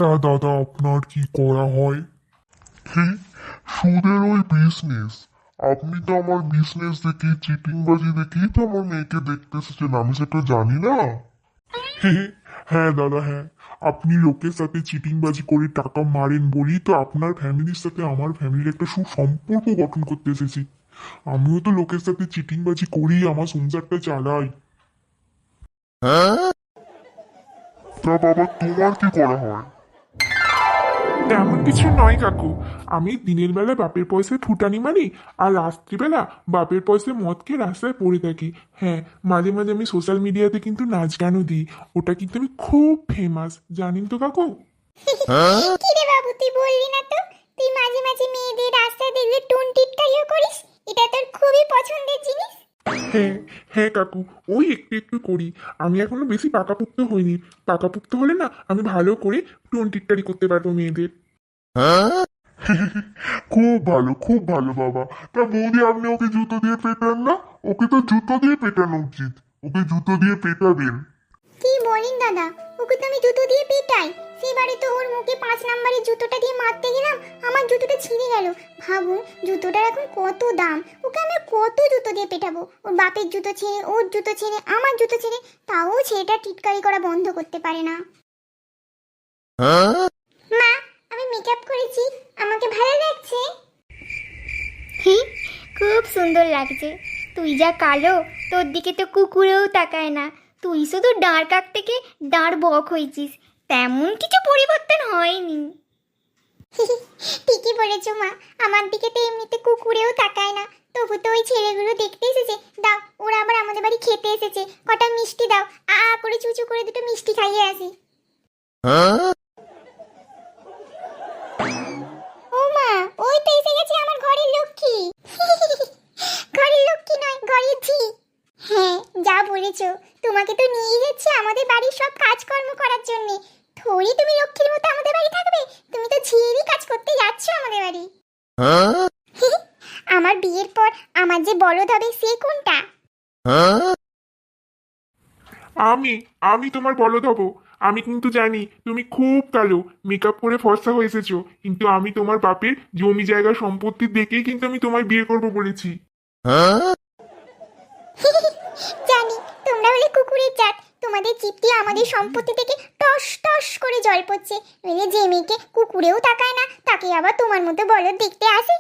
তা দাদা আপনার কি করা হয়? কি? সুদের ওই বিজনেস? আপনি তো আমার বিজনেস দেখি চিটিংবাজি দেখেই তো আমার মেয়েকে দেখতে এসেছেন, আমি সেটা জানি না। হ্যাঁ দাদা হ্যাঁ, আপনি লোকের সাথে চিটিংবাজি করে টাকা মারেন বলেই তো আপনার ফ্যামিলির সাথে আমার ফ্যামিলির একটা সুসম্পর্ক গঠন করতে এসেছি। আমিও তো লোকের সাথে চিটিংবাজি করেই আমার সংসারটা চালাই। তা বাবা তোমার কি করা হয়? তেমন কিছু নয় কাকু, আমি দিনের বেলা বাপের পয়সায় ফুটানি মারি, আর রাত্রিবেলা বাপের পয়সায় মদ খেয়ে রাস্তায় পড়ে থাকি। হ্যাঁ, মাঝে মাঝে আমি সোশ্যাল মিডিয়াতে কিন্তু নাচ গানও দিই, ওটা কিন্তু আমি খুব ফেমাস, জানেন তো কাকু। কিরে বাবু, তুই বললি না তো তুই মাঝে মাঝে মেয়েদের রাস্তায় দেখলে টোন টিটকারিও করিস? এটা তোর খুবই পছন্দের জিনিস। হ্যাঁ হ্যাঁ কাকু, ওই একটু একটু করি। আমি এখনো বেশি পাকাপোক্ত হইনি, পাকাপোক্ত হলে না আমি ভালো করে টোন টিটকারি করতে পারবো মেয়েদের। খুব ভালো খুব ভালো বাবা। তা বৌদি আপনি ওকে জুতো দিয়ে পেটান না? ওকে তো জুতো দিয়ে পেটানো উচিত, ওকে জুতো দিয়ে পেটাবেন। কি বলেন দাদা, ওকে তো আমি জুতো দিয়ে পেটাই। সেবারে তো ওর মুখে 5 নম্বরের জুতোটা দিয়ে মারতে গেলাম, আমার জুতোটা ছিঁড়ে গেল। ভাবুন জুতোটার এখন কত দাম, ওকে আমি কত জুতো দিয়ে পেটাবো? ওর বাপের জুতো ছেড়ে, ওর জুতো ছেড়ে, আমার জুতো ছেড়ে, তাও ছেলেটা টিটকারি করা বন্ধ করতে পারে না। মা, আমি মেকআপ করেছি, আমাকে ভালো লাগছে? খুব সুন্দর লাগছে। তুই যা কালো, তোর দিকে তো কুকুরেও তাকায় না। তুই শুধু দাঁড় কাক থেকে দাঁড় বক হয়েছিস, তেমন কিছু পরিবর্তন হয়নি। ঠিকই বলেছো মা, আমার দিকে তো এমনিতে কুকুরেও তাকায় না, তবু তো ওই ছেলেগুলো দেখতে এসেছে। দাও, ওরা আবার আমাদের বাড়ি খেতে এসেছে, কটা মিষ্টি দাও, আ করে চুচু করে দুটো মিষ্টি খাইয়ে আসি। ও মা, ওই তো এসে গেছে আমার ঘরের লক্ষ্মী। ঘরের লক্ষ্মী নয়, ঘরের ঝি। হ্যাঁ, যা বলেছো, তোমাকে তো নিয়ে যাচ্ছে আমাদের বাড়ির সব কাজকর্ম করার জন্য। থোড়ি তুমি লক্ষ্মীর মতো আমাদের বাড়ি থাকবে, তুমি তো ঝিয়েরই কাজ করতে যাচ্ছ আমাদের বাড়ি। আমার বিয়ের পর আমার যে বলদ হবে সে কোনটা? আমি আমি তোমার বলদ হব? আমি কিন্তু জানি তুমি খুব কালো, মেকআপ করে ফর্সা হয়ে এসেছো, কিন্তু আমি তোমার বাপের জমি জায়গা সম্পত্তি দেখেই কিন্তু আমি তোমায় বিয়ে করবো বলেছি। জানি তোমরা হলে কুকুরের জাত, তোমাদের চিপটি আমাদের সম্পত্তি থেকে টস টস করে জল পড়ছে। নইলে যে মেয়েকে কুকুরেও তাকায় না, তাকে আবার তোমার মতো বলদ দেখতে আসে।